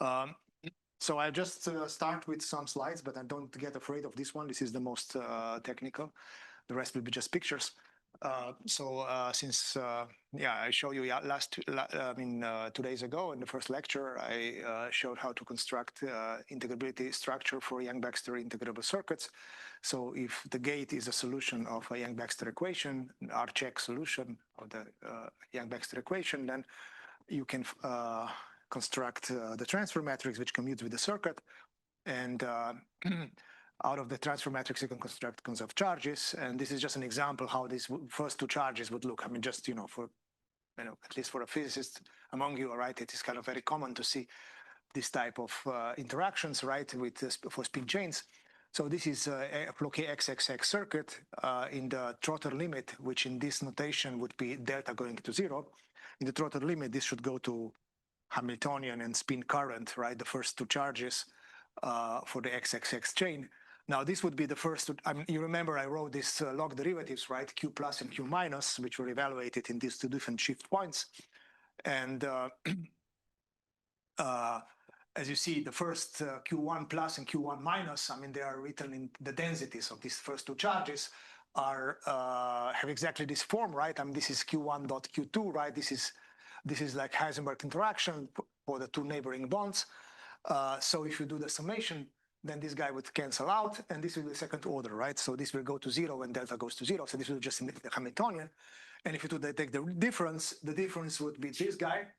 Um, so I just start with some slides, but I don't get afraid of this one. This is the most technical. The rest will be just pictures. Since I showed you 2 days ago in the first lecture, I showed how to construct integrability structure for Yang-Baxter integrable circuits. So if the gate is a solution of a Yang-Baxter equation, our check solution of the Yang-Baxter equation, then you can construct the transfer matrix which commutes with the circuit, and out of the transfer matrix you can construct conserved charges. And this is just an example how these first two charges would look. I mean, just for at least for a physicist among you, right, it is kind of very common to see this type of interactions, right, with for spin chains. So this is a blocky XXX circuit in the Trotter limit, which in this notation would be delta going to 0. In the Trotter limit, this should go to Hamiltonian and spin current, right, the first two charges for the XXX chain. Now this would be the first, I mean, you remember I wrote these log derivatives, right, Q plus and Q minus, which were evaluated in these two different shift points. And as you see, the first Q1 plus and Q1 minus, I mean, they are written in the densities of these first two charges are have exactly this form, right? I mean, this is Q1 dot Q2, right? This is like Heisenberg interaction for the two neighboring bonds. So if you do the summation, then this guy would cancel out, and this will be the second order, right? So this will go to 0 when delta goes to 0. So this will just in the Hamiltonian. And if you take the difference would be this guy.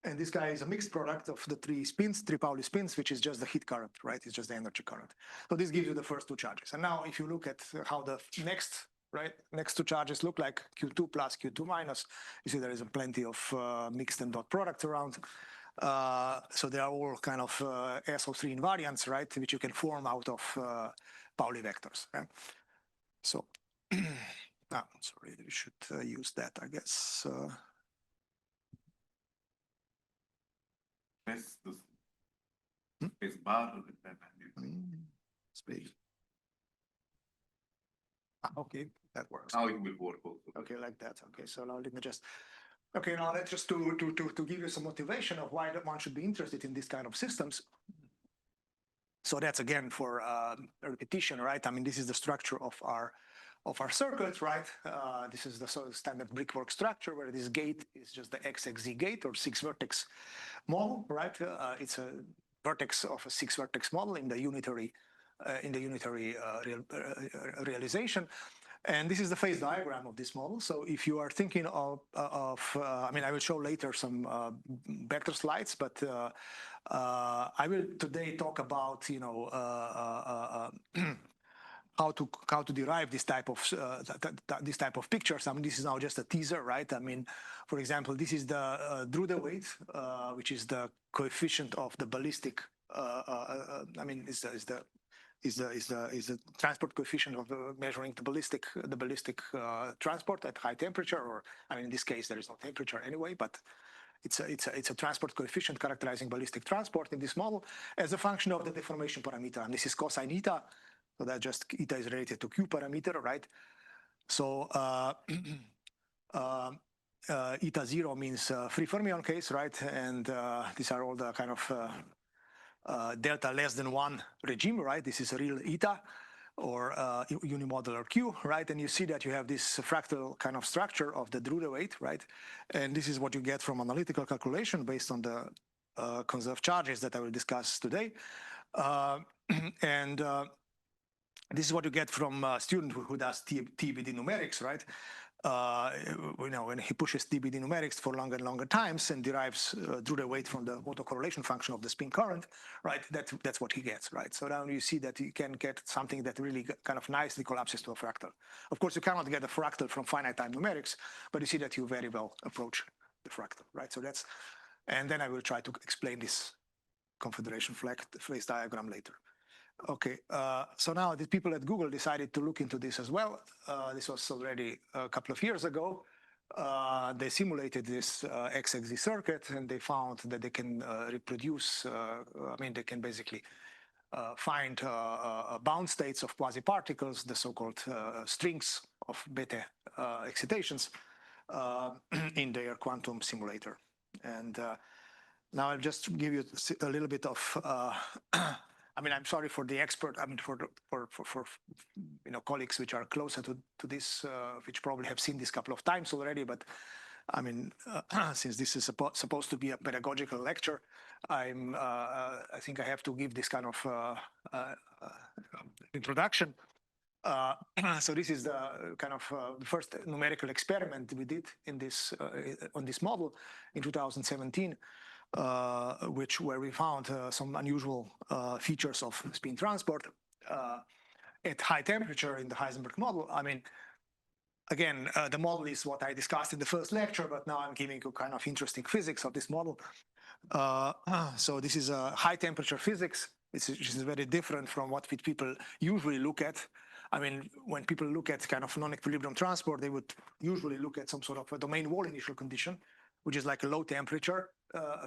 And this guy is a mixed product of the three Pauli spins, which is just the heat current, right? It's just the energy current. So this gives you the first two charges. And now if you look at how the next two charges look like, Q2 plus, Q2 minus, you see there is plenty of mixed and dot products around. So they are all kind of SO3 invariants, right, which you can form out of Pauli vectors. Right? So, sorry, we should use that, I guess. Space bar. Space. Okay, that works. How it will work also. Okay, like that. Okay, so now let me just. Okay, now let's just to give you some motivation of why one should be interested in this kind of systems. So that's again for a repetition, right? I mean, this is the structure of our circuit, right? This is the sort of standard brickwork structure where this gate is just the XXZ gate or 6-vertex model, right? It's a vertex of a 6-vertex model in the unitary realization. And this is the phase diagram of this model. So if you are thinking of I mean, I will show later some vector slides, but I will today talk about, how to derive this type of pictures. I mean, this is now just a teaser, right? I mean, for example, this is the Drude weight, which is the coefficient of the ballistic. I mean, is the transport coefficient of measuring the ballistic transport at high temperature, or I mean, in this case there is no temperature anyway, but it's a transport coefficient characterizing ballistic transport in this model as a function of the deformation parameter, and this is cosine eta. So that just eta is related to Q parameter, right? So eta 0 means free fermion case, right? And these are all the kind of delta less than 1 regime, right? This is a real eta or unimodular Q, right? And you see that you have this fractal kind of structure of the Drude weight, right? And this is what you get from analytical calculation based on the conserved charges that I will discuss today. This is what you get from a student who does TBD numerics, right? When he pushes TBD numerics for longer and longer times and derives Drude weight from the autocorrelation function of the spin current, right? That's what he gets, right? So now you see that you can get something that really kind of nicely collapses to a fractal. Of course, you cannot get a fractal from finite time numerics, but you see that you very well approach the fractal, right? So that's, and then I will try to explain this confederation phase diagram later. Okay, so now the people at Google decided to look into this as well. This was already a couple of years ago. They simulated this XXZ circuit, and they found that they can reproduce, I mean, they can basically find bound states of quasi-particles, the so-called strings of Bethe excitations in their quantum simulator. And Now I'll just give you a little bit of, I mean, I'm sorry for the expert, I mean, for colleagues which are closer to this, which probably have seen this a couple of times already, but I mean, since this is supposed to be a pedagogical lecture, I think I have to give this kind of introduction. So this is the kind of the first numerical experiment we did in this on this model in 2017, where we found some unusual features of spin transport at high temperature in the Heisenberg model. I mean, again, the model is what I discussed in the first lecture, but now I'm giving you kind of interesting physics of this model. So this is a high temperature physics, which is very different from what people usually look at. I mean, when people look at kind of non-equilibrium transport, they would usually look at some sort of a domain wall initial condition, which is like a low temperature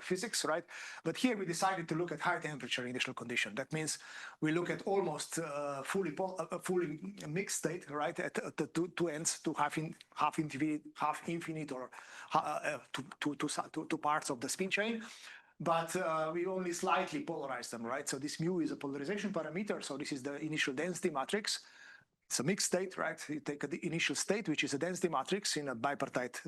physics, right? But here we decided to look at high temperature initial condition. That means we look at almost fully mixed state, right? At the two ends, to half infinite, or two parts of the spin chain. But we only slightly polarize them, right? So this mu is a polarization parameter. So this is the initial density matrix. It's a mixed state, right? You take the initial state, which is a density matrix in a bipartite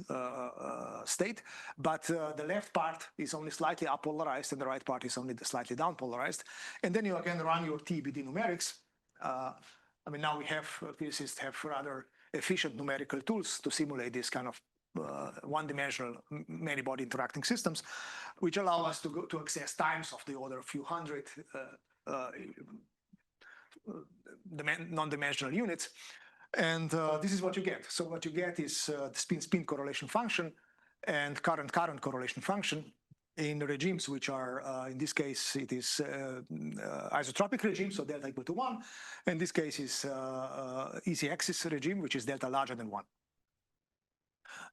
state, but the left part is only slightly up-polarized and the right part is only slightly down-polarized. And then you again run your TBD numerics. I mean, now physicists have rather efficient numerical tools to simulate this kind of one-dimensional many-body interacting systems, which allow us to access times of the order of a few hundred non-dimensional units, and this is what you get. So what you get is the spin-spin correlation function and current-current correlation function in regimes which are, in this case, it is isotropic regime, so delta equal to 1. In this case is easy axis regime, which is delta larger than 1.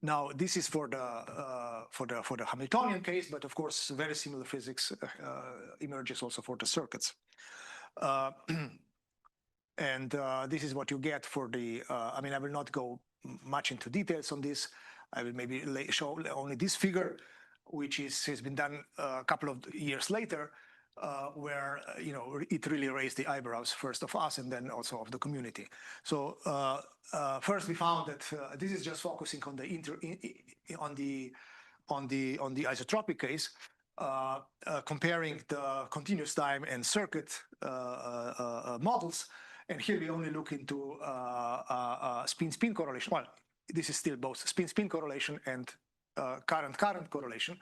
Now, this is for the Hamiltonian case, but of course, very similar physics emerges also for the circuits. And this is what you get for the, I mean, I will not go much into details on this. I will maybe show only this figure, which has been done a couple of years later, where it really raised the eyebrows first of us and then also of the community. So first we found that this is just focusing on the isotropic case, comparing the continuous time and circuit models. And here we only look into spin-spin correlation. Well, this is still both spin-spin correlation and current-current correlation.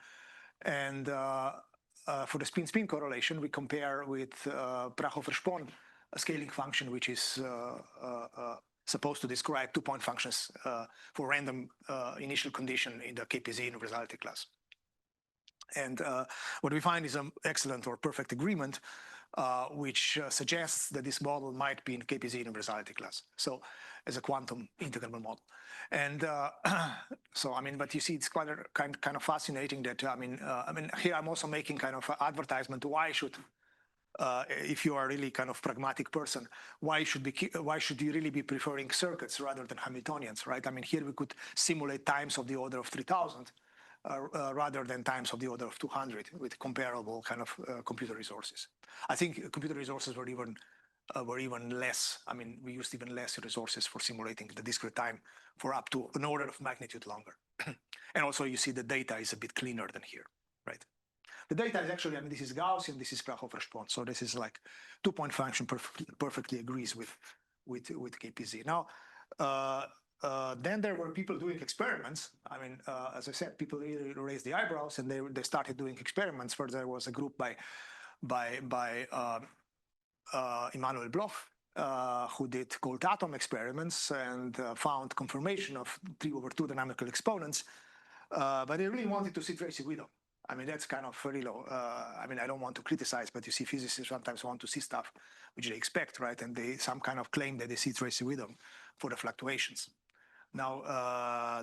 And for the spin-spin correlation, we compare with Kraus-correspond, a scaling function which is supposed to describe two-point functions for random initial condition in the KPZ universality class. And what we find is an excellent or perfect agreement, which suggests that this model might be in KPZ universality class, so as a quantum integrable model. And so, I mean, but you see, it's quite kind of fascinating that, I mean, here I'm also making kind of advertisement. Why should, if you are really kind of pragmatic person, why should you really be preferring circuits rather than Hamiltonians, right? I mean, here we could simulate times of the order of 3,000 rather than times of the order of 200 with comparable kind of computer resources. I think computer resources were even less. I mean, we used even less resources for simulating the discrete time for up to an order of magnitude longer. And also you see the data is a bit cleaner than here, right? The data is actually, I mean, this is Gaussian, this is Kraus-corespond. So this is like two-point function perfectly agrees with KPZ. Now, then there were people doing experiments. I mean, as I said, people really raised the eyebrows and they started doing experiments. First, there was a group by Immanuel Bloch, who did cold atom experiments and found confirmation of 3/2 dynamical exponents, but they really wanted to see Tracy Widom. I mean, that's kind of very low. I mean, I don't want to criticize, but you see physicists sometimes want to see stuff which they expect, right? And they some kind of claim that they see Tracy Widom for the fluctuations. Now,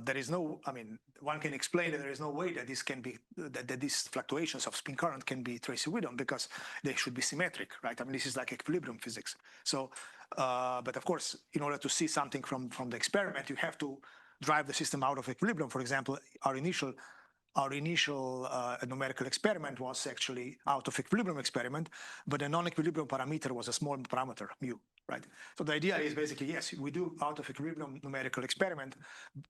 there is no, I mean, one can explain that there is no way that this can be, that these fluctuations of spin current can be Tracy Widom because they should be symmetric, right? I mean, this is like equilibrium physics. So, but of course, in order to see something from the experiment, you have to drive the system out of equilibrium. For example, our initial our initial numerical experiment was actually out of equilibrium experiment, but the non-equilibrium parameter was a small parameter, mu, right? So the idea is basically, yes, we do out of equilibrium numerical experiment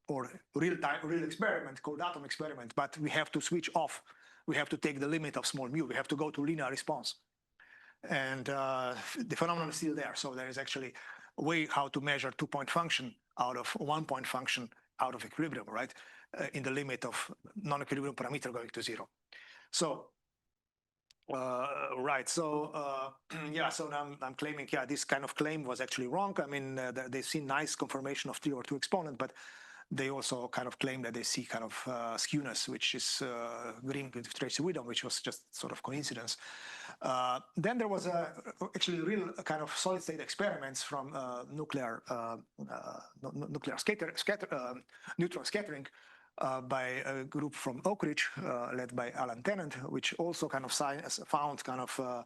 or real experiment called atom experiment, but we have to switch off. We have to take the limit of small mu. We have to go to linear response. And the phenomenon is still there. So there is actually a way how to measure 2-point function out of 1-point function out of equilibrium, right? In the limit of non-equilibrium parameter going to 0. So, right. So, yeah, so now I'm claiming, yeah, this kind of claim was actually wrong. I mean, they see nice conformation of 3 over 2 exponent, but they also kind of claim that they see kind of skewness, which is green with trace Widom, which was just sort of coincidence. Then there was actually real kind of solid state experiments from neutron scattering by a group from Oak Ridge, led by Alan Tennant, which also kind of found kind of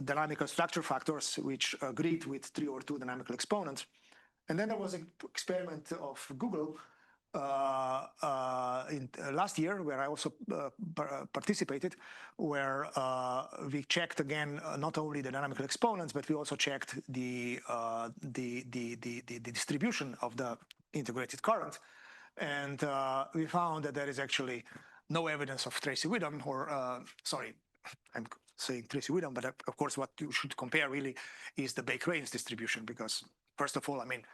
dynamical structure factors which agreed with 3 over 2 dynamical exponents. And then there was an experiment of Google last year, where I also participated, where we checked again not only the dynamical exponents, but we also checked the distribution of the integrated current, and we found that there is actually no evidence of trace Widom, or sorry, I'm saying trace Widom, but of course what you should compare really is the Baker-Rains distribution, because first of all, I mean,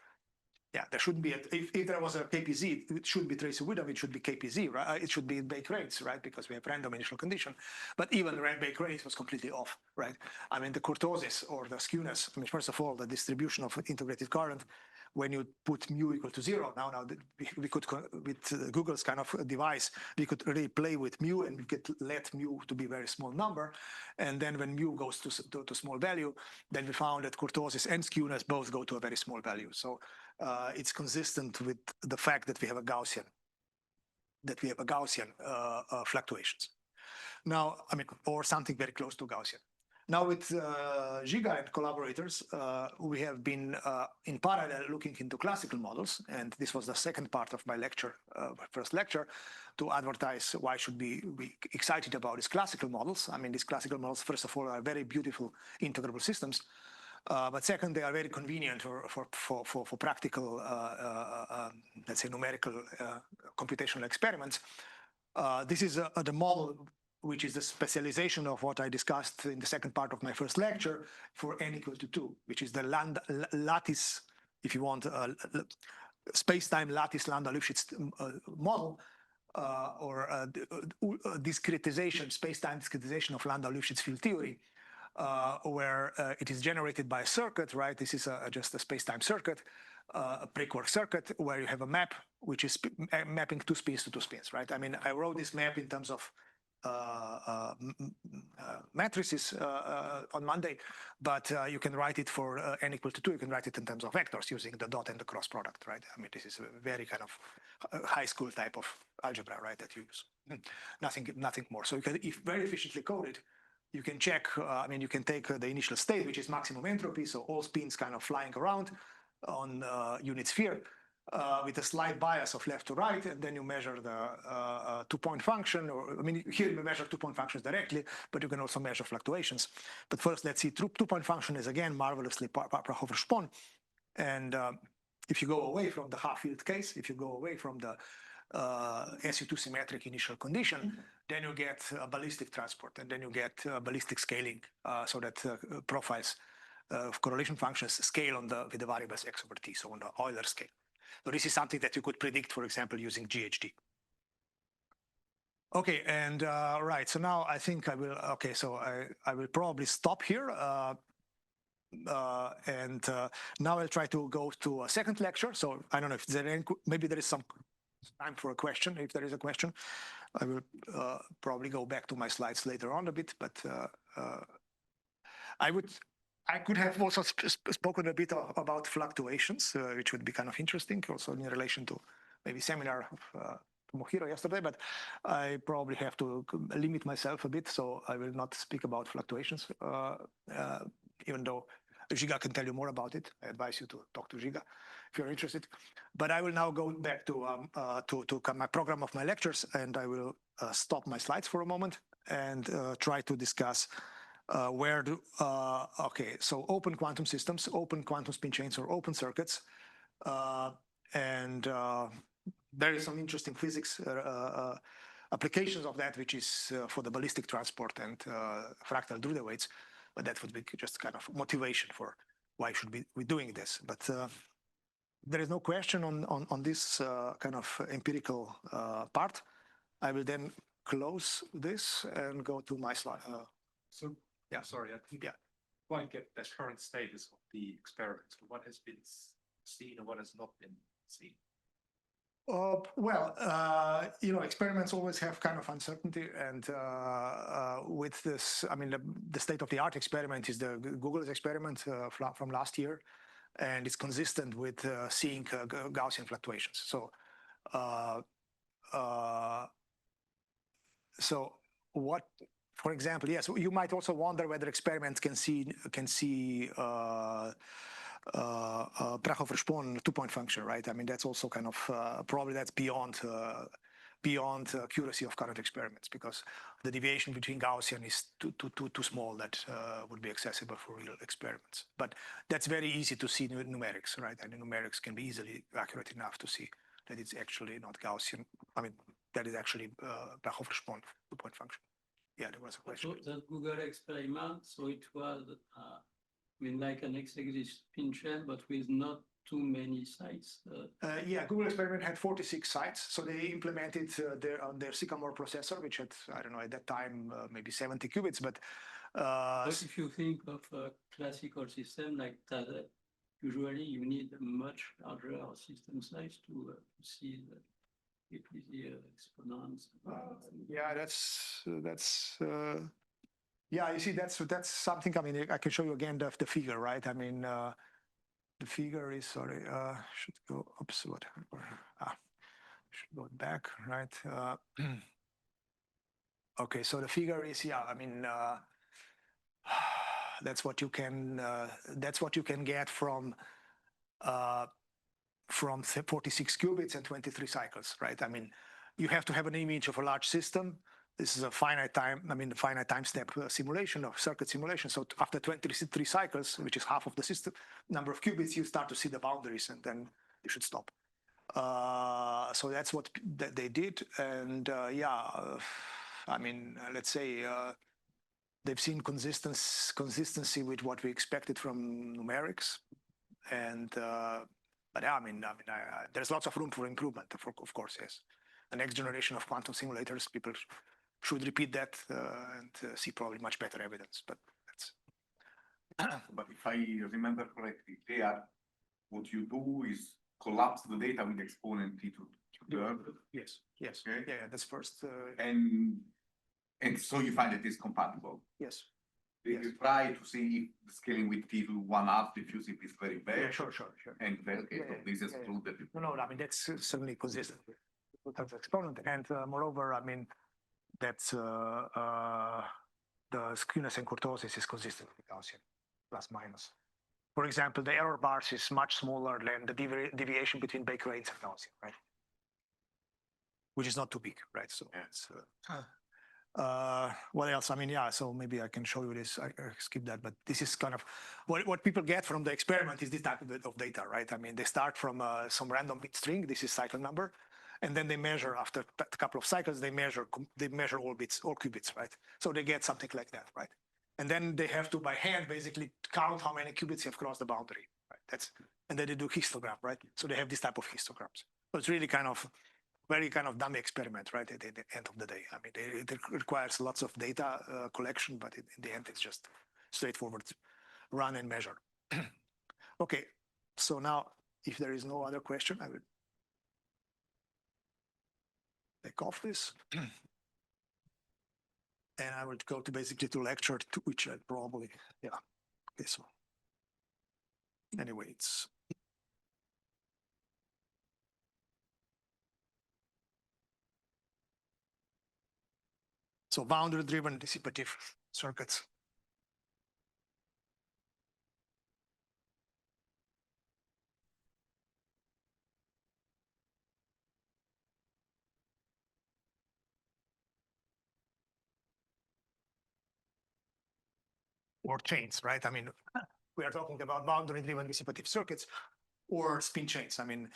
yeah, there shouldn't be, if there was a KPZ, it should be trace Widom, it should be KPZ, right? It should be Baker-Rains, right? Because we have random initial condition. But even Baker-Rains was completely off, right? I mean, the kurtosis or the skewness, I mean, first of all, the distribution of integrated current, when you put mu equal to 0, now we could, with Google's kind of device, we could really play with mu, and we could let mu to be a very small number. And then when mu goes to small value, then we found that kurtosis and skewness both go to a very small value. So it's consistent with the fact that we have a Gaussian, fluctuations. Now, I mean, or something very close to Gaussian. Now with Giga and collaborators, we have been in parallel looking into classical models, and this was the second part of my lecture, first lecture, to advertise why should we be excited about these classical models. I mean, these classical models, first of all, are very beautiful integrable systems, but second, they are very convenient for practical, let's say, numerical computational experiments. This is the model which is the specialization of what I discussed in the second part of my first lecture for n equal to 2, which is the lattice, if you want, space-time lattice Lambda-Lifshitz model, or discretization, space-time discretization of Lambda-Lifshitz field theory, where it is generated by a circuit, right? This is just a space-time circuit, a prequark circuit, where you have a map which is mapping 2 spins to 2 spins, right? I mean, I wrote this map in terms of matrices on Monday, but you can write it for n equal to 2. You can write it in terms of vectors using the dot and the cross product, right? I mean, this is a very kind of high school type of algebra, right? That you use nothing more. So you can, if very efficiently coded, you can check. I mean, you can take the initial state, which is maximum entropy, so all spins kind of flying around on unit sphere. With a slight bias of left to right, and then you measure the 2-point function, or I mean, here you measure 2-point functions directly, but you can also measure fluctuations. But first, let's see, 2-point function is again marvelously Parhofer-Spohn, and if you go away from the half-field case, if you go away from the SU2 symmetric initial condition, then you get a ballistic transport, and then you get ballistic scaling, so that profiles of correlation functions scale on with the variables x over t, so on the Euler scale. So this is something that you could predict, for example, using GHD. Okay, and right, so now I think I will, okay, so I will probably stop here. And now I'll try to go to a second lecture. So I don't know if there any, maybe there is some time for a question. If there is a question, I will probably go back to my slides later on a bit, but I could have also spoken a bit about fluctuations, which would be kind of interesting, also in relation to maybe seminar of Mohiro yesterday, but I probably have to limit myself a bit, so I will not speak about fluctuations, even though Giga can tell you more about it. I advise you to talk to Giga if you're interested. But I will now go back to my program of my lectures, and I will stop my slides for a moment and try to discuss okay, so open quantum systems, open quantum spin chains, or open circuits. And there is some interesting physics applications of that, which is for the ballistic transport and fractal Drude weights. But that would be just kind of motivation for why should we doing this. But there is no question on this kind of empirical part. I will then close this and go to my slide. Yeah, sorry, I think quite get the current status of the experiments. What has been seen and what has not been seen? Experiments always have kind of uncertainty, and with this, I mean, the state-of-the-art experiment is the Google's experiment from last year, and it's consistent with seeing Gaussian fluctuations. So what? For example, yes, you might also wonder whether experiments can see Kraus-Respon two-point function, right? I mean, that's also kind of probably that's beyond accuracy of current experiments, because the deviation between Gaussian is too small that would be accessible for real experiments. But that's very easy to see with numerics, right? And the numerics can be easily accurate enough to see that it's actually not Gaussian. I mean, that is actually Kraus-Respon two-point function. Yeah, there was a question. So that Google experiment, so it was, like an XXZ spin chain, but with not too many sites. Yeah, Google experiment had 46 sites. So they implemented on their Sycamore processor, which had, I don't know, at that time, maybe 70 qubits. But if you think of a classical system like that, usually you need a much larger system size to see the exponents. You see, that's something. I mean, I can show you again the figure, right? I mean, the figure is should go should go back, right? Okay, so the figure is I mean, that's what you can get from 46 qubits and 23 cycles, right? I mean, you have to have an image of a large system. This is a finite time step simulation or circuit simulation. So after 23 cycles, which is half of the system number of qubits, you start to see the boundaries, and then you should stop. So that's what they did. And I mean, let's say they've seen consistency with what we expected from numerics. And but yeah, I mean, there's lots of room for improvement, of course, yes. The next generation of quantum simulators, people should repeat that and see probably much better evidence. But that's. But if I remember correctly, what you do is collapse the data with exponent t to third. Yes. Okay. Yeah, that's first. And so you find it is compatible. Yes. Did you try to see if the scaling with t to 1/2 diffusive is very bad? Yeah, sure. And this is true that. No, I mean, that's certainly consistent with the exponent. And moreover, I mean, that's the skewness and kurtosis is consistent with Gaussian, plus minus. For example, the error bars is much smaller than the deviation between Baker rates and Gaussian, right? Which is not too big, right? So it's. What else? I mean, so maybe I can show you this. I skip that, but this is kind of what people get from the experiment is this type of data, right? I mean, they start from some random bit string. This is cycle number, and then they measure after a couple of cycles. They measure all bits, all qubits, right? So they get something like that, right? And then they have to by hand basically count how many qubits have crossed the boundary, right? And then they do histogram, right? So they have this type of histograms. So it's really kind of very kind of dummy experiment, right? At the end of the day, I mean, it requires lots of data collection, but in the end, it's just straightforward run and measure. Okay, so now if there is no other question, I will take off this. And I will go to basically to lecture, which I probably, okay, so anyway, it's. So boundary-driven dissipative circuits. or chains, right? I mean, we are talking about boundary-driven dissipative circuits or spin chains. I mean,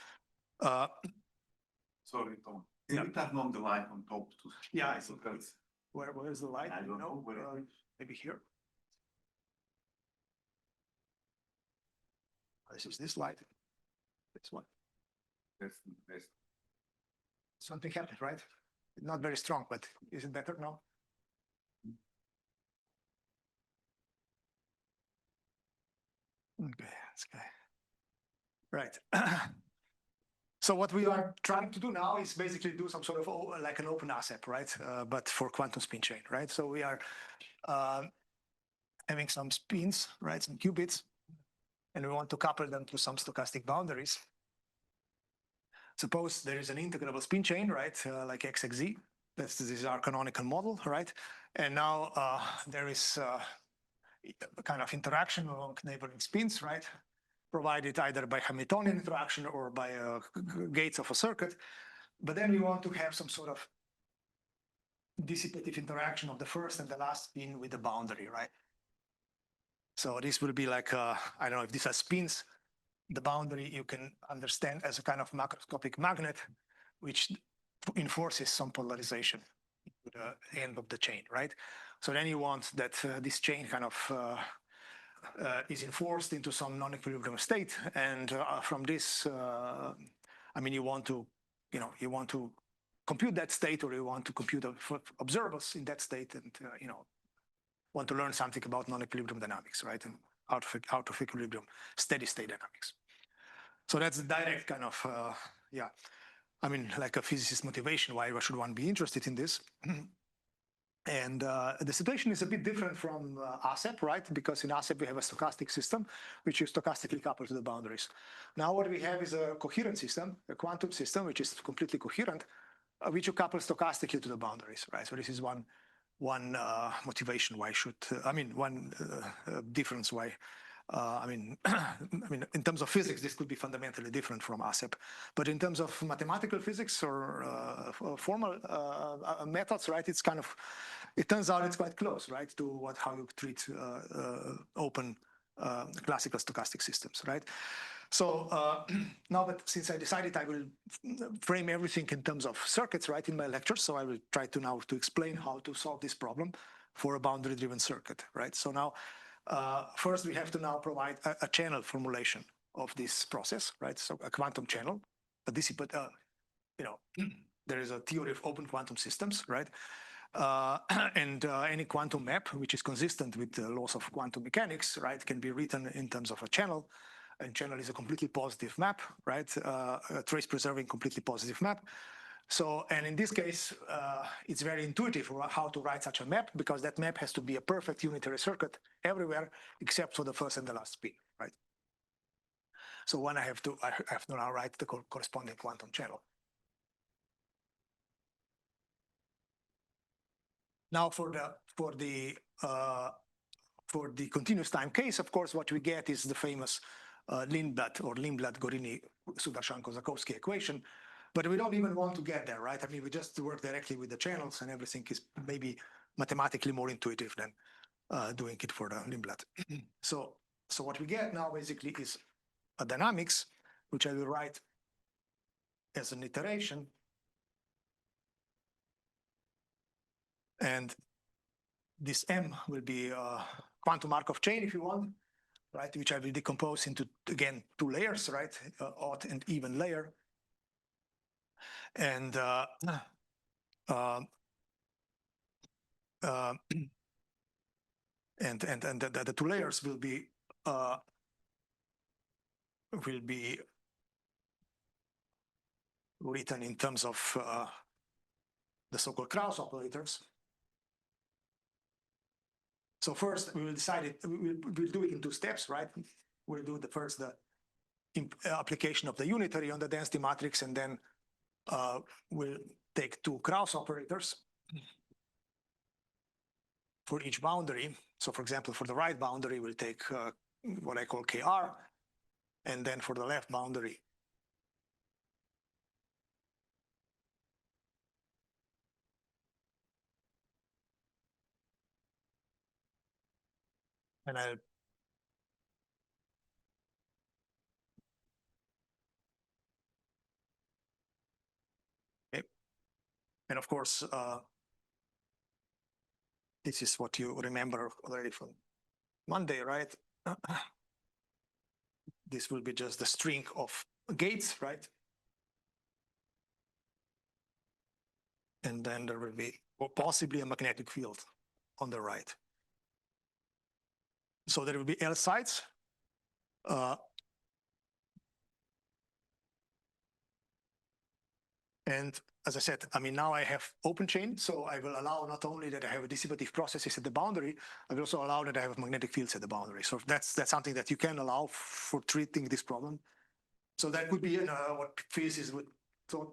Sorry, Tom. Yeah. Can you turn on the light on top to? Yeah, so that's- where is the light? I don't know where it is. Maybe here. This is this light. This one. that's- Something happened, right? Not very strong, but is it better now? Okay, that's okay. Right. So what we are trying to do now is basically do some sort of like an open ASEP, right? But for quantum spin chain, right? So we are having some spins, right? Some qubits, and we want to couple them to some stochastic boundaries. Suppose there is an integrable spin chain, right? Like XXZ. This is our canonical model, right? And now there is a kind of interaction along neighboring spins, right? Provided either by Hamiltonian interaction or by gates of a circuit. But then we want to have some sort of dissipative interaction of the first and the last spin with the boundary, right? So this will be like, I don't know if these are spins, the boundary you can understand as a kind of macroscopic magnet, which enforces some polarization to the end of the chain, right? So then you want that this chain kind of is enforced into some non-equilibrium state, and from this, I mean, you want to compute that state, or you want to compute observables in that state, and want to learn something about non-equilibrium dynamics, right? And out of equilibrium steady state dynamics. So that's the direct kind of I mean, like a physicist motivation. Why should one be interested in this? And the situation is a bit different from ASEP, right? Because in ASEP we have a stochastic system, which is stochastically coupled to the boundaries. Now what we have is a coherent system, a quantum system, which is completely coherent, which you couple stochastically to the boundaries, right? So this is one motivation why one difference why. I mean, in terms of physics, this could be fundamentally different from ASEP, but in terms of mathematical physics or formal methods, right? It's kind of, it turns out it's quite close, right, to how you treat open classical stochastic systems, right? So now, but since I decided I will frame everything in terms of circuits, right, in my lectures, so I will try to now to explain how to solve this problem for a boundary-driven circuit, right? So now. First, we have to now provide a channel formulation of this process, right? So a quantum channel, a dissipate, there is a theory of open quantum systems, right? And any quantum map, which is consistent with the laws of quantum mechanics, right, can be written in terms of a channel. And channel is a completely positive map, right? A trace-preserving completely positive map. So, and in this case, it's very intuitive how to write such a map, because that map has to be a perfect unitary circuit everywhere except for the first and the last spin, right? So when I have to now write the corresponding quantum channel. Now for the continuous time case, of course, what we get is the famous Lindblad-Gorini-Sudarshan-Kozakowski equation. But we don't even want to get there, right? I mean, we just work directly with the channels, and everything is maybe mathematically more intuitive than doing it for the Lindblad. So what we get now basically is a dynamics, which I will write as an iteration. And this M will be a quantum Markov chain, if you want, right? Which I will decompose into, again, two layers, right? Odd and even layer. And the two layers will be written in terms of the so-called Kraus operators. So first we will decide it. We'll do it in two steps, right? We'll do the application of the unitary on the density matrix, and then we'll take two Kraus operators for each boundary. So for example, for the right boundary, we'll take what I call KR, and then for the left boundary, And I'll okay. And of course, this is what you remember already from Monday, right? This will be just the string of gates, right? And then there will be possibly a magnetic field on the right. So there will be L sides. And as I said, I mean, now I have open chain, so I will allow not only that I have dissipative processes at the boundary, I will also allow that I have magnetic fields at the boundary. So that's something that you can allow for treating this problem. So that would be what physicists would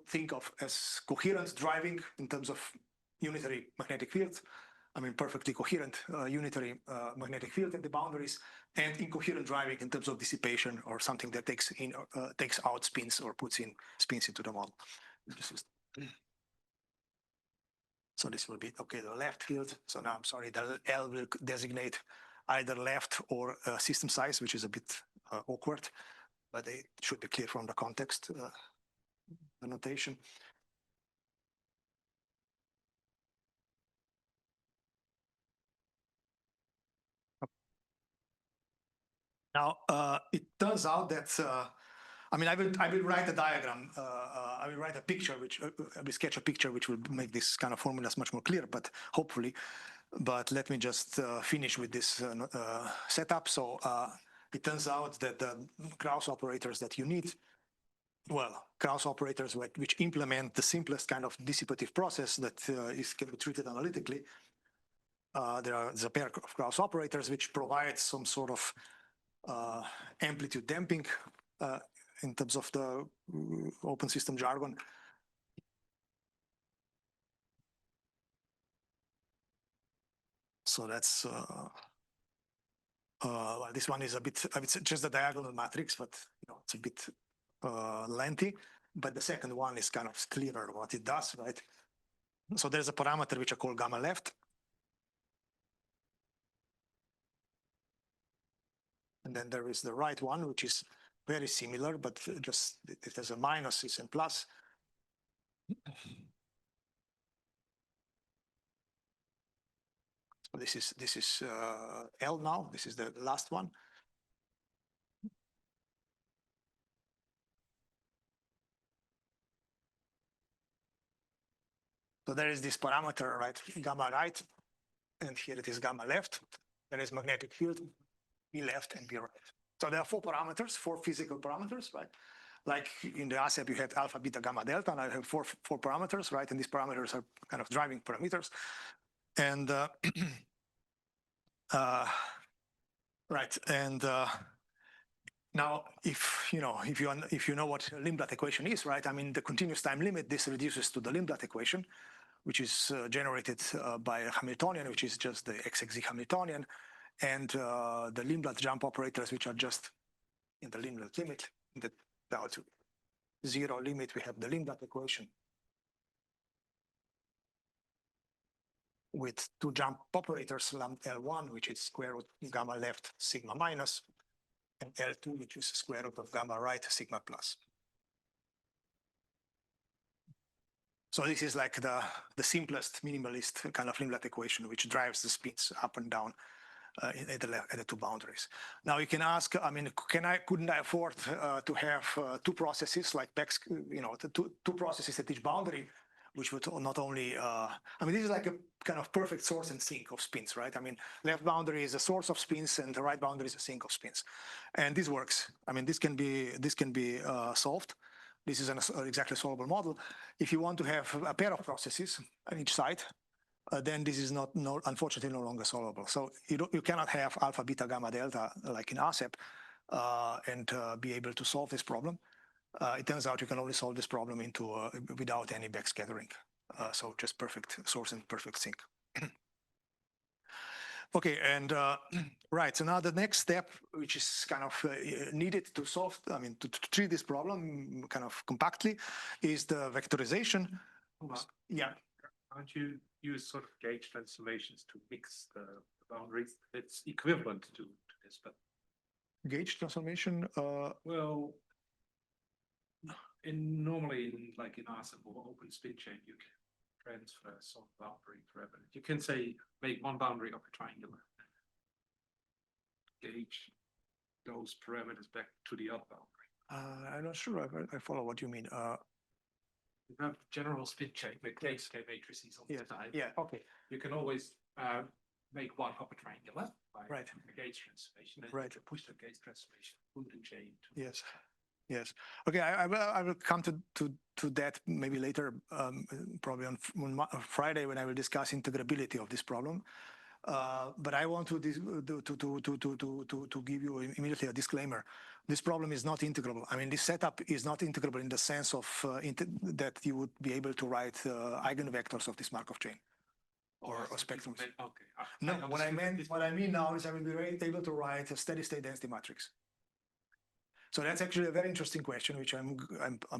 think of as coherent driving in terms of unitary magnetic fields. I mean, perfectly coherent unitary magnetic field at the boundaries, and incoherent driving in terms of dissipation or something that takes out spins or puts in spins into the model. So this will be, okay, the left field. So now I'm sorry, the L will designate either left or system size, which is a bit awkward, but it should be clear from the context, the notation. Now, it turns out that, I mean, I will write a diagram, I will write a picture, which I will sketch a picture which will make this kind of formulas much more clear, but hopefully, but let me just finish with this setup. So it turns out that the Kraus operators that you need, well, Kraus operators which implement the simplest kind of dissipative process that can be treated analytically. There's a pair of Kraus operators which provide some sort of amplitude damping in terms of the open system jargon. So that's well, this one is a bit, I would say just the diagonal matrix, but you know, it's a bit lengthy. But the second one is kind of clearer what it does, right? So there's a parameter which I call gamma left. And then there is the right one, which is very similar, but just it has a minus and plus. So this is L now. This is the last one. So there is this parameter, right? Gamma right, and here it is gamma left. There is magnetic field, B left and B right. So there are four parameters, four physical parameters, right? Like in the ASEP, you had alpha, beta, gamma, delta, and I have four parameters, right? And these parameters are kind of driving parameters. And right, and now if you know what Lindblad equation is, right? I mean, the continuous time limit, this reduces to the Lindblad equation, which is generated by a Hamiltonian, which is just the XXZ Hamiltonian, and the Lindblad jump operators, which are just in the Lindblad limit, in the down to zero limit, we have the Lindblad equation with two jump operators, L1, which is square root gamma left sigma minus, and L2, which is square root of gamma right sigma plus. So this is like the simplest minimalist kind of Lindblad equation, which drives the spins up and down at the two boundaries. Now you can ask, I mean, couldn't I afford to have two processes like two processes at each boundary, which would not only, I mean, this is like a kind of perfect source and sink of spins, right? I mean, left boundary is a source of spins and the right boundary is a sink of spins. And this works. I mean, this can be solved. This is an exactly solvable model. If you want to have a pair of processes on each side, then this is unfortunately no longer solvable. So you cannot have alpha, beta, gamma, delta like in ASEP and be able to solve this problem. It turns out you can only solve this problem without any backscattering. So just perfect source and perfect sink. Okay, and right, so now the next step, which is kind of needed to solve, I mean, to treat this problem kind of compactly, is the vectorization. Well, yeah. Can't you use sort of gauge transformations to mix the boundaries. It's equivalent to this, but Gauge transformation. well, normally in like in ASM or open spin chain, you can transfer some boundary parameter. You can say make one boundary of a triangular, gauge those parameters back to the other boundary. I'm not sure I follow what you mean. You have general spin chain with gauge K matrices on the side. Yeah. Okay. You can always make one of a triangular by Right. a gauge transformation. And Right. you can push the gauge transformation through the chain. Yes. Yes. Okay. I will come to that maybe later, probably on Friday when I will discuss integrability of this problem. But I want to give you immediately a disclaimer. This problem is not integrable. I mean, this setup is not integrable in the sense of that you would be able to write eigenvectors of this Markov chain or spectrums. Okay. No, what I mean now is I will be able to write a steady state density matrix. So that's actually a very interesting question, which I'm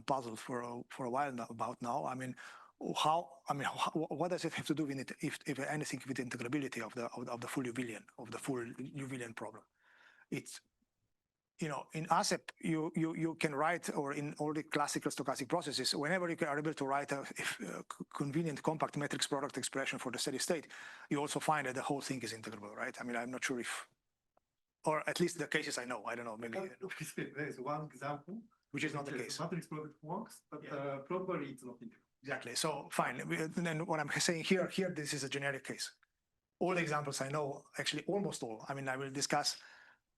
puzzled for a while now about now. I mean, what does it have to do with it, if anything, with integrability of the full Ljubljana problem? It's, you know, in ASEP you can write, or in all the classical stochastic processes, whenever you are able to write a convenient compact matrix product expression for the steady state, you also find that the whole thing is integrable, right? I mean, I'm not sure if, or at least the cases I know. I don't know. Maybe there is one example, which is not the case. Matrix product works, but probably it's not integrable. Exactly. So fine. Then what I'm saying here, this is a generic case. All the examples I know, actually almost all. I mean, I will discuss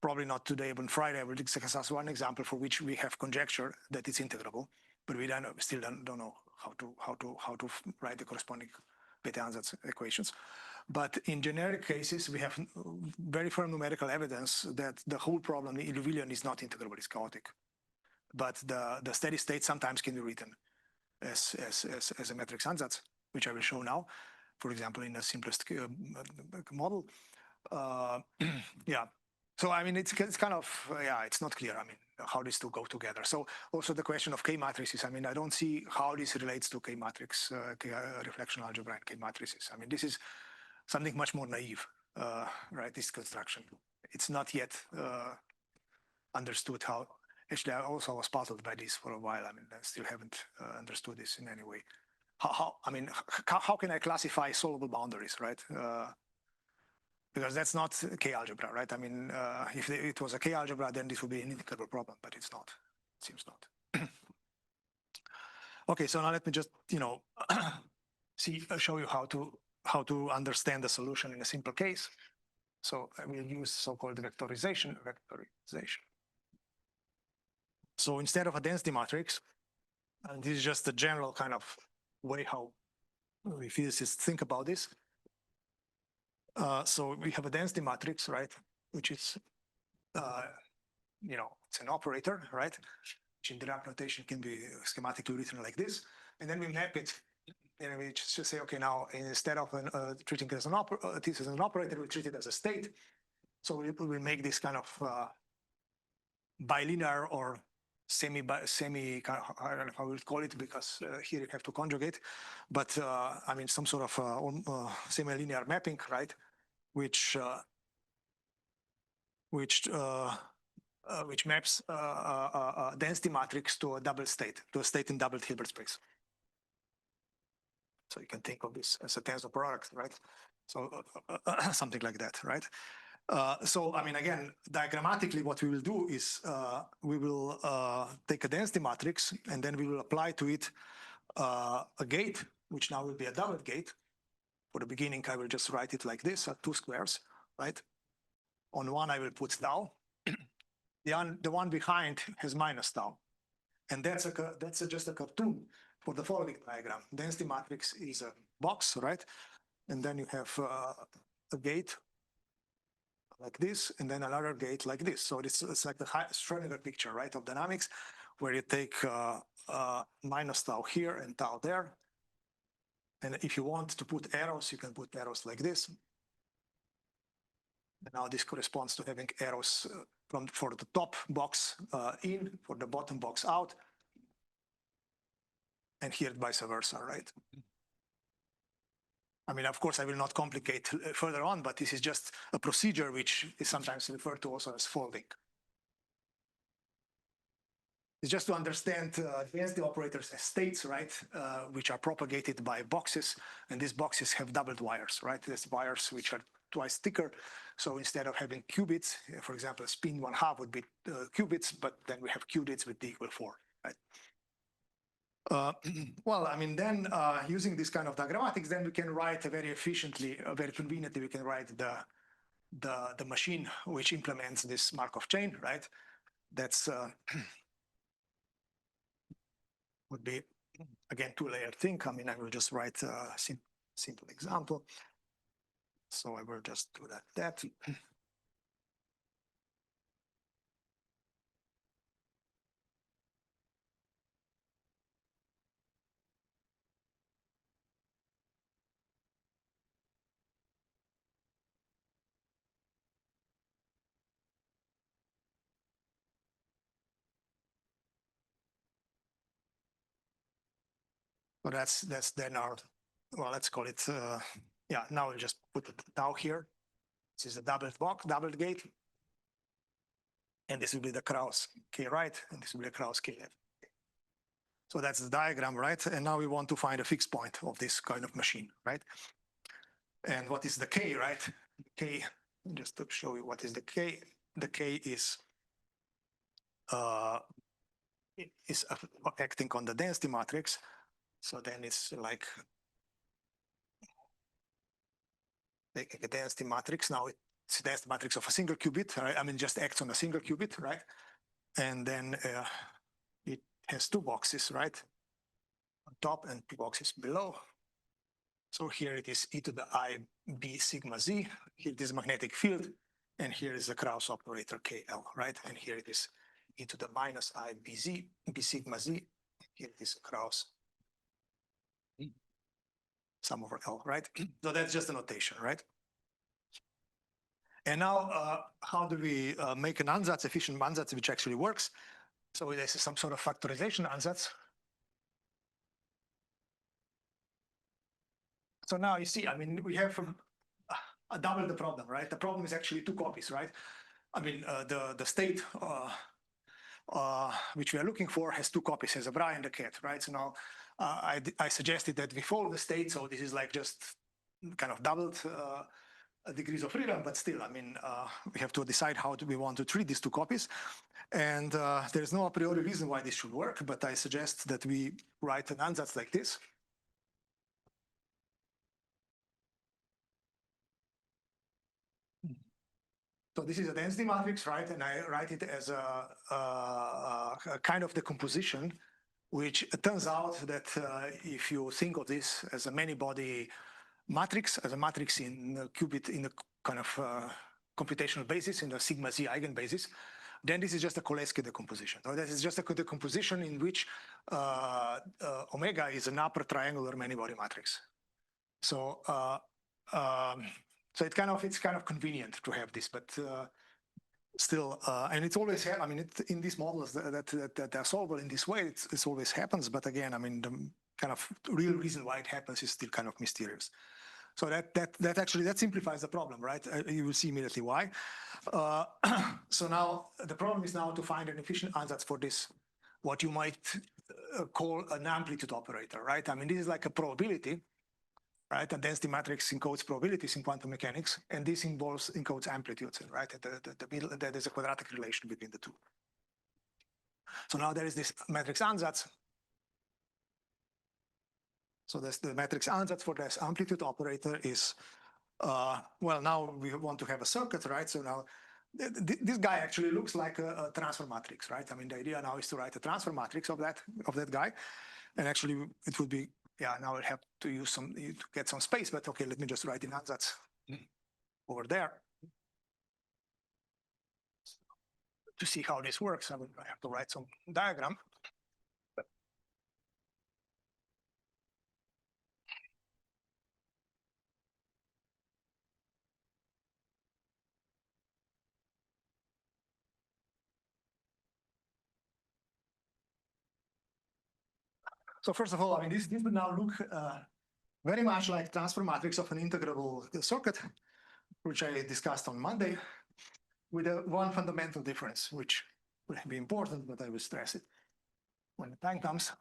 probably not today, but on Friday I will discuss one example for which we have conjecture that it's integrable, but we still don't know how to write the corresponding beta ansatz equations. But in generic cases, we have very firm numerical evidence that the whole problem in Ljubljana is not integrable; it's chaotic. But the steady state sometimes can be written as a matrix ansatz, which I will show now. For example, in the simplest model. Yeah. So I mean, it's kind of it's not clear. I mean, how these two go together. So also the question of K matrices. I mean, I don't see how this relates to K matrix, reflection algebra, and K matrices. I mean, this is something much more naive, right? This construction. It's not yet understood how. Actually, I also was puzzled by this for a while. I mean, I still haven't understood this in any way. How can I classify solvable boundaries, right? Because that's not K algebra, right? I mean, if it was a K algebra, then this would be an integrable problem, but it's not. It seems not. Okay, so now let me just, you know, show you how to understand the solution in a simple case. So I will use so-called vectorization. So instead of a density matrix, and this is just a general kind of way how we physicists think about this. So we have a density matrix, right? Which is, you know, it's an operator, right? Which in Dirac notation can be schematically written like this. And then we map it, and we just say, okay, now instead of treating it as an operator, we treat it as a state. So we make this kind of bilinear or semi kind of, I don't know how we would call it, because here you have to conjugate, but I mean some sort of semi-linear mapping, right? Which maps a density matrix to a double state, to a state in double Hilbert space. So you can think of this as a tensor product, right? So something like that, right? So, I mean, again, diagrammatically, what we will do is we will take a density matrix, and then we will apply to it a gate, which now will be a double gate. For the beginning, I will just write it like this, at 2 squares, right? On one, I will put tau. The one behind has minus tau. And that's just a cartoon for the following diagram. Density matrix is a box, right? And then you have a gate like this, and then another gate like this. So it's like the Schrödinger picture, right, of dynamics, where you take minus tau here and tau there. And if you want to put arrows, you can put arrows like this. And now this corresponds to having arrows for the top box in, for the bottom box out, and here vice versa, right? I mean, of course, I will not complicate further on, but this is just a procedure which is sometimes referred to also as folding. It's just to understand density operators as states, right, which are propagated by boxes, and these boxes have doubled wires, right? There's wires which are twice thicker. So instead of having qubits, for example, spin 1/2 would be qubits, but then we have qubits with d equal 4, right? Well, I mean, then using this kind of diagrammatics, then we can write very efficiently, very conveniently, we can write the machine which implements this Markov chain, right? That's would be, again, two-layer thing. I mean, I will just write a simple example. So I will just do that. So that's then our, well, let's call it, yeah, now we'll just put it now here. This is a doubled gate. And this will be the Kraus K right, and this will be the Kraus K left. So that's the diagram, right? And now we want to find a fixed point of this kind of machine, right? And what is the K, right? K, just to show you what is the K. The K is acting on the density matrix. So then it's like a density matrix. Now it's a density matrix of a single qubit, right? I mean, just acts on a single qubit, right? And then it has two boxes, right? On top and two boxes below. So here it is e to the I b sigma z. Here it is magnetic field. And here is the Kraus operator KL, right? And here it is e to the minus I b z, b sigma z. Here it is Kraus sum over L, right? So that's just a notation, right? And now, how do we make an ansatz, efficient ansatz, which actually works? So this is some sort of factorization ansatz. So now you see, I mean, we have double the problem, right? The problem is actually two copies, right? I mean, the state which we are looking for has two copies, has a bra and a cat, right? So now I suggested that we follow the state. So this is like just kind of doubled degrees of freedom, but still, I mean, we have to decide how we want to treat these two copies. And there's no a priori reason why this should work, but I suggest that we write an ansatz like this. So this is a density matrix, right? And I write it as a kind of decomposition, which it turns out that if you think of this as a many-body matrix, as a matrix in a qubit, in a kind of computational basis, in the sigma z eigenbasis, then this is just a Koleski decomposition. So this is just a decomposition in which omega is an upper triangular many-body matrix. So so it's kind of convenient to have this, but still, and it's always, I mean, in these models that are solvable in this way, it always happens. But again, I mean, the kind of real reason why it happens is still kind of mysterious. So that simplifies the problem, right? You will see immediately why. So now the problem is now to find an efficient ansatz for this, what you might call an amplitude operator, right? I mean, this is like a probability, right? A density matrix encodes probabilities in quantum mechanics, and this encodes amplitudes, right? There is a quadratic relation between the two. So now there is this matrix ansatz. So that's the matrix ansatz for this amplitude operator is, well, now we want to have a circuit, right? So now this guy actually looks like a transfer matrix, right? I mean, the idea now is to write a transfer matrix of that guy, and actually it would be, yeah, now I have to use to get some space, but okay, let me just write in ansatz over there to see how this works. I have to write some diagram. So first of all, I mean, this would now look very much like transfer matrix of an integrable circuit, which I discussed on Monday, with one fundamental difference, which will be important, but I will stress it when the time comes.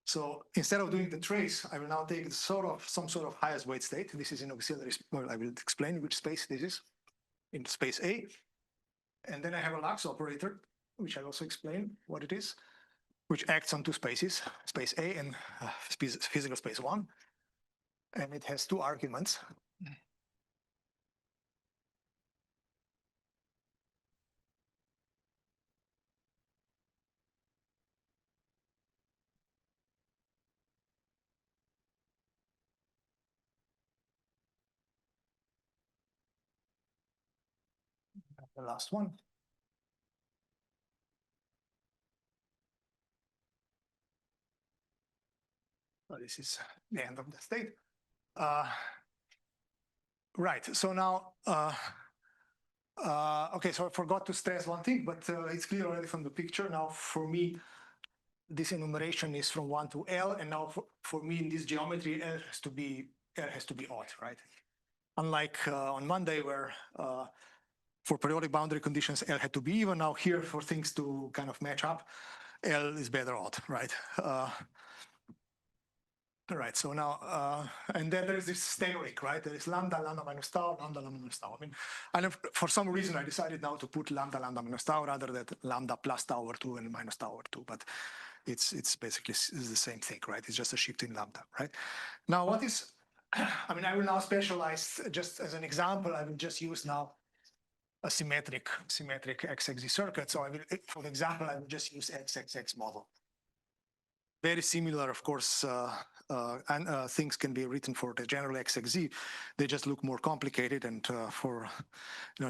So instead of doing the trace, I will now take some sort of highest weight state. This is in auxiliary. Well, I will explain which space this is in space A. And then I have a Lux operator, which I also explain what it is, which acts on two spaces, space A and physical space 1. And it has two arguments. The last one. So this is the end of the state. Right. So now, okay, so I forgot to stress one thing, but it's clear already from the picture. Now, for me, this enumeration is from 1 to L, and now for me in this geometry, L has to be odd, right? Unlike on Monday, where for periodic boundary conditions, L had to be even. Now here, for things to kind of match up, L is better odd, right? Right, so now, and then there is this theoric, right? There is lambda minus tau, lambda minus tau. I mean, for some reason, I decided now to put lambda minus tau rather than lambda plus tau over 2 and minus tau over 2, but it's basically the same thing, right? It's just a shift in lambda, right? Now, what is, I mean, I will now specialize, just as an example, I will just use now a symmetric XXZ circuit. So I will, for example, I will just use XXX model. Very similar, of course, and things can be written for the general XXZ. They just look more complicated, and for,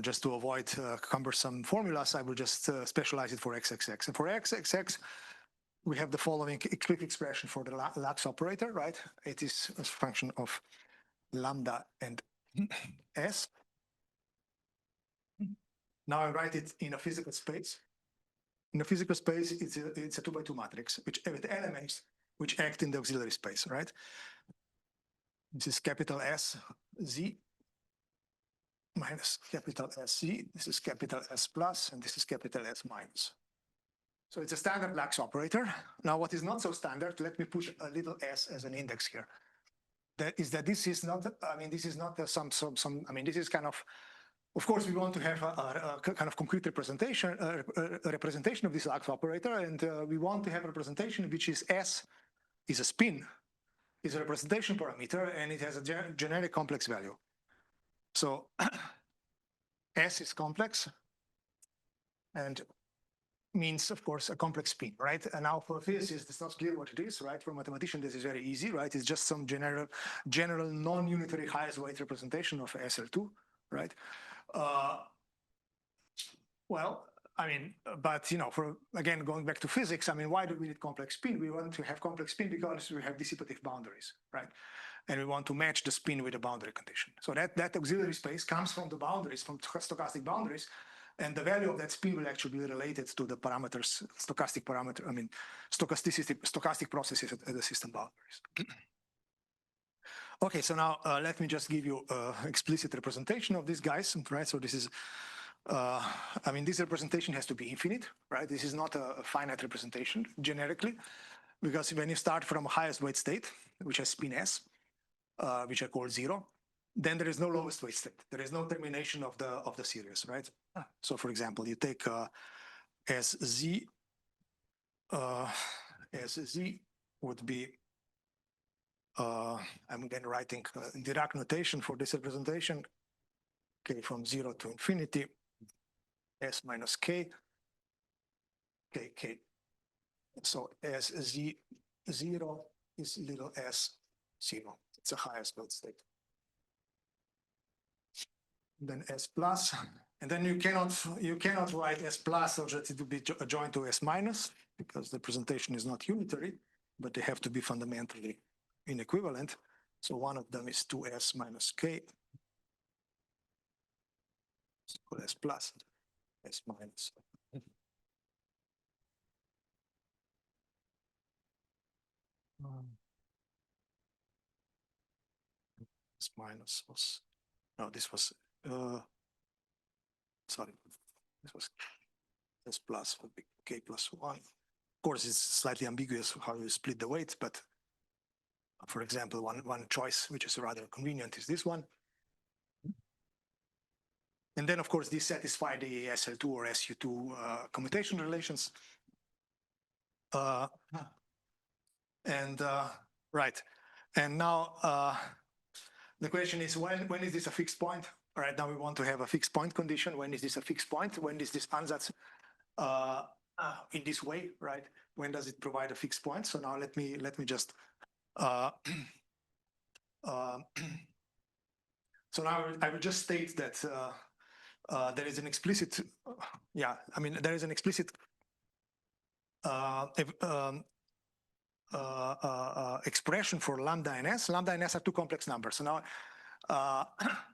just to avoid cumbersome formulas, I will just specialize it for XXX. And for XXX, we have the following quick expression for the Lux operator, right? It is a function of lambda and S. Now I write it in a physical space. In a physical space, it's a 2x2 matrix, which with elements which act in the auxiliary space, right? This is capital S Z minus capital S Z. This is capital S plus, and this is capital S minus. So it's a standard Lux operator. Now, what is not so standard, let me put a little s as an index here. That is that this is not, I mean, this is not some, I mean, this is kind of course, we want to have a kind of concrete representation, representation of this Lux operator, and we want to have a representation which is S is a spin, is a representation parameter, and it has a generic complex value. So S is complex and means, of course, a complex spin, right? And now for physicists, it's not clear what it is, right? For a mathematician, this is very easy, right? It's just some general non-unitary highest weight representation of SL2, right? Well, I mean, but, for, again, going back to physics, I mean, why do we need complex spin? We want to have complex spin because we have dissipative boundaries, right? And we want to match the spin with a boundary condition. So that auxiliary space comes from the boundaries, from stochastic boundaries, and the value of that spin will actually be related to the parameters, stochastic processes at the system boundaries. Okay, so now let me just give you explicit representation of these guys, right? So this is, I mean, this representation has to be infinite, right? This is not a finite representation generically, because when you start from a highest weight state, which has spin S, which I call 0, then there is no lowest weight state. There is no termination of the series, right? So, for example, you take SZ, SZ would be, I'm again writing Dirac notation for this representation. Okay, from 0 to infinity, S minus K, K. So SZ 0 is little s 0. It's a highest weight state. Then S plus, and then you cannot write S plus so that it will be joined to S minus, because the representation is not unitary, but they have to be fundamentally inequivalent. So one of them is 2S minus K, S plus, S minus. minus was, no, this was, sorry, this was S plus would be K plus 1. Of course, it's slightly ambiguous how you split the weights, but for example, one choice, which is rather convenient, is this one. And then, of course, these satisfy the SL2 or SU2 commutation relations. Right. And now the question is, when is this a fixed point? All right, now we want to have a fixed point condition. When is this a fixed point? When is this ansatz in this way, right? When does it provide a fixed point? So now let me just so now I will just state that there is an explicit, there is an explicit expression for lambda and s. Lambda and s are two complex numbers. So now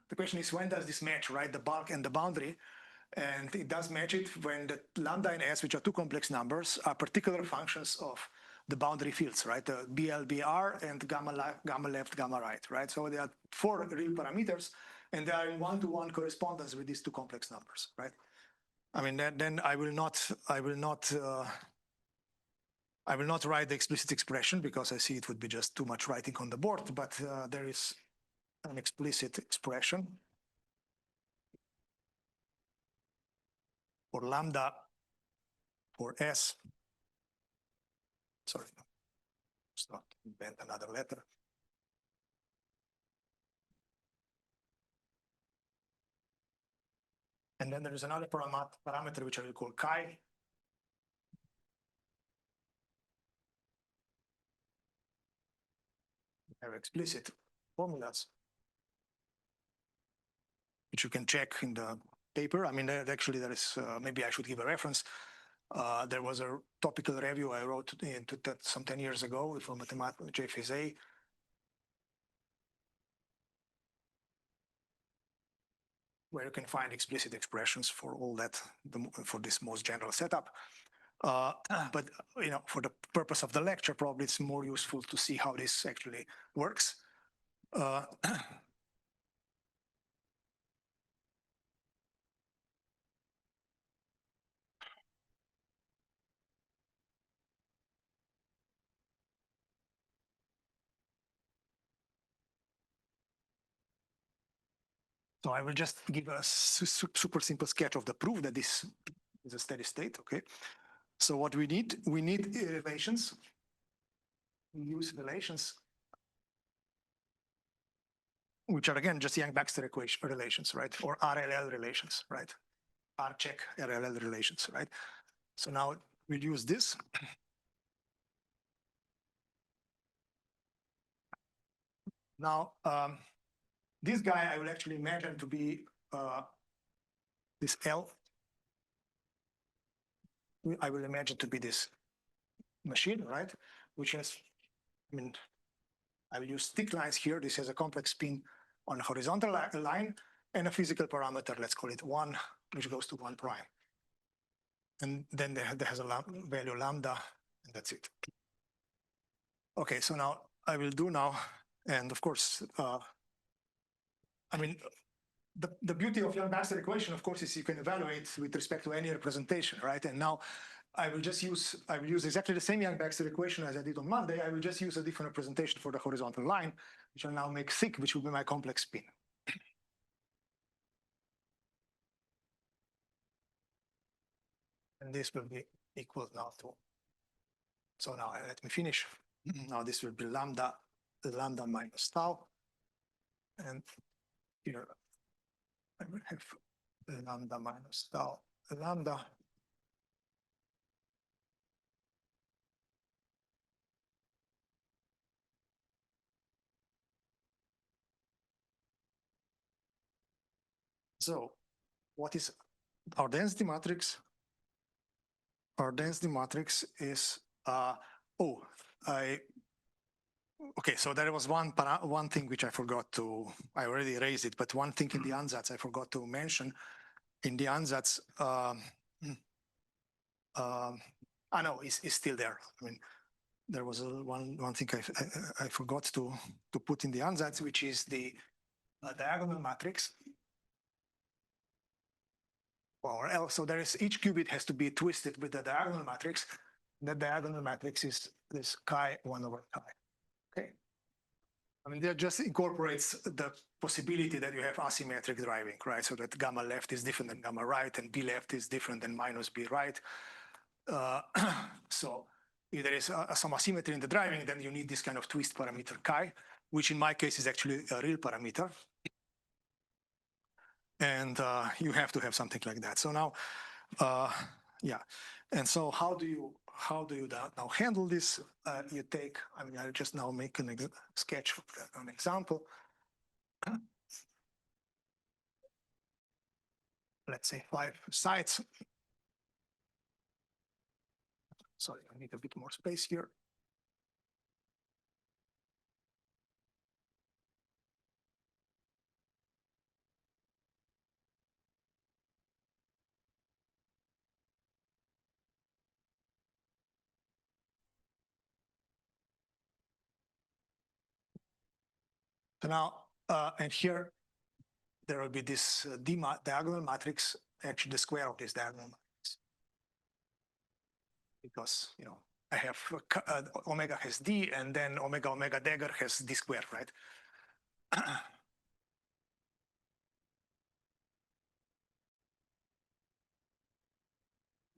the question is, when does this match, right? The bulk and the boundary. And it does match it when the lambda and s, which are two complex numbers, are particular functions of the boundary fields, right? The BLBR and gamma left, gamma right, right? So there are four real parameters, and they are in one-to-one correspondence with these two complex numbers, right? I mean, then I will not write the explicit expression because I see it would be just too much writing on the board, but there is an explicit expression for lambda, for s. Sorry, let's not invent another letter. And then there is another parameter which I will call chi. We have explicit formulas, which you can check in the paper. I mean, actually, there is, maybe I should give a reference. There was a topical review I wrote some 10 years ago for mathematics, JFSA. Where you can find explicit expressions for all that, for this most general setup. But for the purpose of the lecture, probably it's more useful to see how this actually works. So I will just give a super simple sketch of the proof that this is a steady state, okay? So what we need relations. We use relations, which are again just Yang-Baxter equation relations, right? Or RLL relations, right? R-check RLL relations, right? So now we'll use this. Now, this guy I will actually imagine to be this L. I will imagine to be this machine, right? Which has, I will use stick lines here. This has a complex spin on a horizontal line and a physical parameter, let's call it 1, which goes to 1 prime. And then there has a value lambda, and that's it. Okay, so now I will do now, and of course, the beauty of Yang-Baxter equation, of course, is you can evaluate with respect to any representation, right? And now I will use exactly the same Yang-Baxter equation as I did on Monday. I will just use a different representation for the horizontal line, which I'll now make thick, which will be my complex spin. And this will be equal now to, so now let me finish. Now this will be lambda minus tau. And here I will have lambda minus tau, lambda. So what is our density matrix? Our density matrix is, okay, so there was one thing which I forgot to, I already raised it, but one thing in the ansatz I forgot to mention. In the ansatz, no, it's still there. I mean, there was one thing I forgot to put in the ansatz, which is the a diagonal matrix, or else, so there is each qubit has to be twisted with the diagonal matrix. The diagonal matrix is this chi 1 over chi. Okay. I mean, that just incorporates the possibility that you have asymmetric driving, right? So that gamma left is different than gamma right, and B left is different than minus B right. So if there is some asymmetry in the driving, then you need this kind of twist parameter chi, which in my case is actually a real parameter. And you have to have something like that. So now, yeah. And so how do you now handle this? You take, I mean, I'll just now make a sketch of an example. Let's say 5 sites. Sorry, I need a bit more space here. So now, and here, there will be this diagonal matrix, actually the square of this diagonal matrix. Because, you know, I have omega has D, and then omega dagger has D squared, right?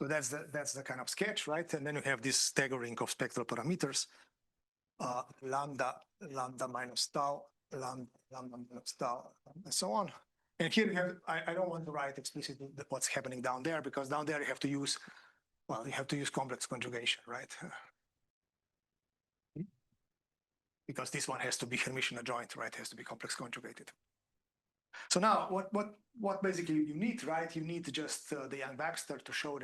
So that's the kind of sketch, right? And then you have this staggering of spectral parameters, lambda minus tau, lambda minus tau, and so on. And here you have, I don't want to write explicitly what's happening down there, because down there you have to use, well, you have to use complex conjugation, right? Because this one has to be Hermitian adjoint, right? It has to be complex conjugated. So now, what basically you need, right? You need just the Yang-Baxter to show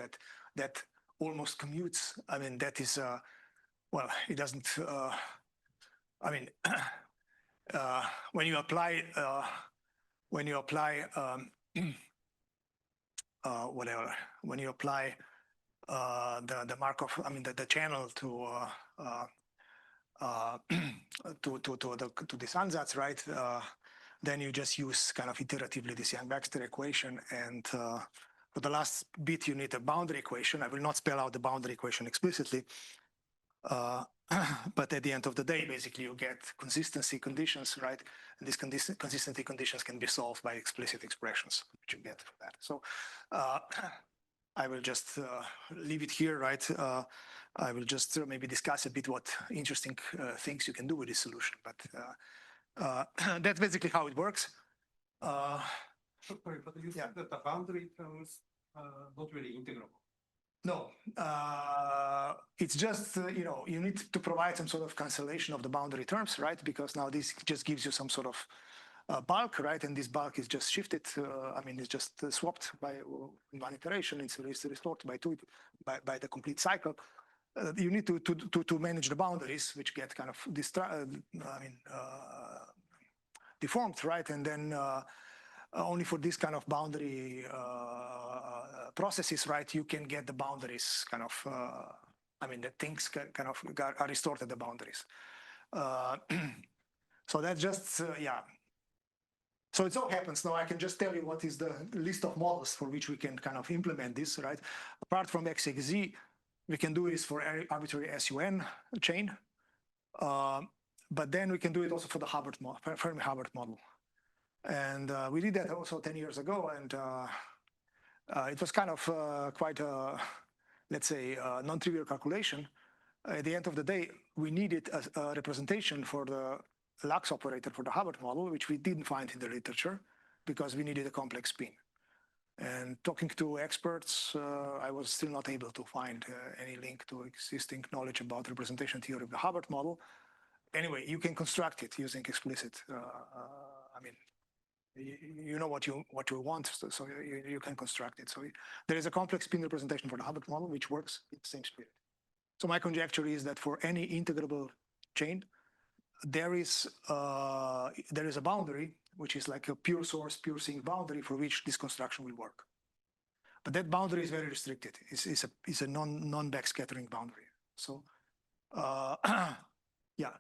that almost commutes. I mean, that is, well, it doesn't. I mean, when you apply whatever, when you apply the Markov, I mean, the channel to this ansatz, right? Then you just use kind of iteratively this Yang-Baxter equation, and for the last bit you need a boundary equation. I will not spell out the boundary equation explicitly, but at the end of the day, basically you get consistency conditions, right? And these consistency conditions can be solved by explicit expressions, which you get from that. So I will just leave it here, right? I will just maybe discuss a bit what interesting things you can do with this solution, but that's basically how it works. Sorry, but you said that the boundary terms not really integrable. No, it's just, you know, you need to provide some sort of cancellation of the boundary terms, right? Because now this just gives you some sort of bulk, right? And this bulk is just shifted. I mean, it's just swapped by one iteration. It's restored by by the complete cycle. You need to manage the boundaries, which get kind of deformed, right? And then only for this kind of boundary processes, right, you can get the boundaries kind of, I mean, the things kind of are restored at the boundaries. So that's just, yeah. So it so happens now I can just tell you what is the list of models for which we can kind of implement this, right? Apart from XXZ, we can do this for arbitrary SUN chain. But then we can do it also for the Fermi-Hubbard model. And we did that also 10 years ago. And it was kind of quite a, let's say, non-trivial calculation. At the end of the day, we needed a representation for the Lux operator for the Hubbard model, which we didn't find in the literature because we needed a complex spin. And talking to experts, I was still not able to find any link to existing knowledge about representation theory of the Hubbard model. Anyway, you can construct it using explicit. I mean, you know what you want, so you can construct it. So there is a complex spin representation for the Hubbard model, which works in the same spirit. So my conjecture is that for any integrable chain, there is a boundary, which is like a pure source, pure sink boundary for which this construction will work. But that boundary is very restricted. It's a non-backscattering boundary. So yeah.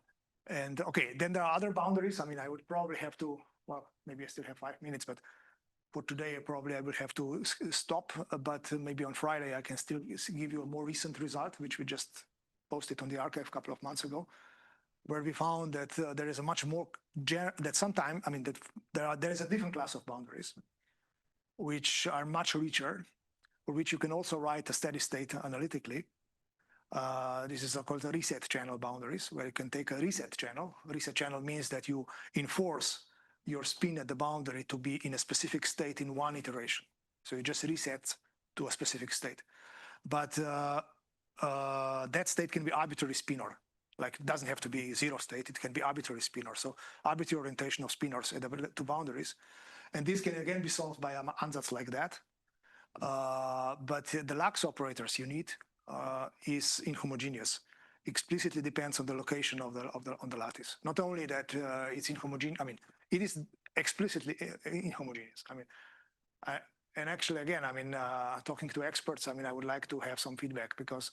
And okay, then there are other boundaries. I mean, I would probably have to well, maybe I still have 5 minutes, but for today, probably I will have to stop, but maybe on Friday, I can still give you a more recent result, which we just posted on the archive a couple of months ago, where we found that there is a much more, that sometimes, I mean, that there is a different class of boundaries, which are much richer, for which you can also write a steady state analytically. This is called the reset channel boundaries, where you can take a reset channel. Reset channel means that you enforce your spin at the boundary to be in a specific state in one iteration. So you just reset to a specific state. But that state can be arbitrary spinor. Like it doesn't have to be zero state, it can be arbitrary spinor. So arbitrary orientation of spinors at the two boundaries. And this can again be solved by an ansatz like that. But the lax operators you need is inhomogeneous. Explicitly depends on the location of on the lattice. Not only that it's inhomogeneous, I mean, it is explicitly inhomogeneous. I mean, and actually, again, I mean, talking to experts, I mean, I would like to have some feedback because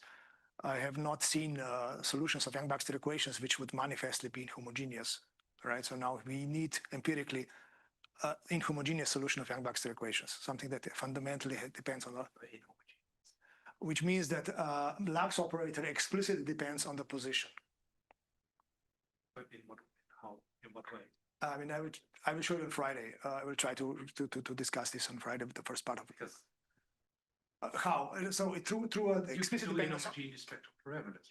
I have not seen solutions of Yang-Baxter equations which would manifestly be inhomogeneous, right? So now we need empirically inhomogeneous solution of Yang-Baxter equations, something that fundamentally depends on the which means that lax operator explicitly depends on the position. But in what way? I mean, I will show you on Friday. I will try to discuss this on Friday, the first part of it. Because How? So through an explicit dependence. Spectral parameters.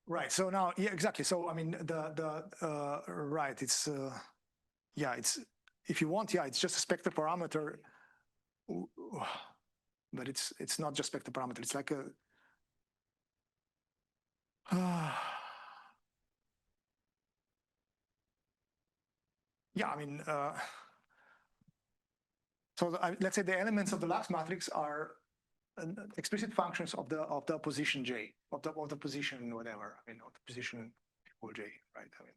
Right. So now, yeah, exactly. So I mean, right. It's yeah. It's if you want, yeah. It's just a spectral parameter, but it's not just spectral parameter. It's like a. Yeah, I mean, so let's say the elements of the Lax matrix are explicit functions of the position J, of the position whatever. I mean, of the position equal J, right? I mean.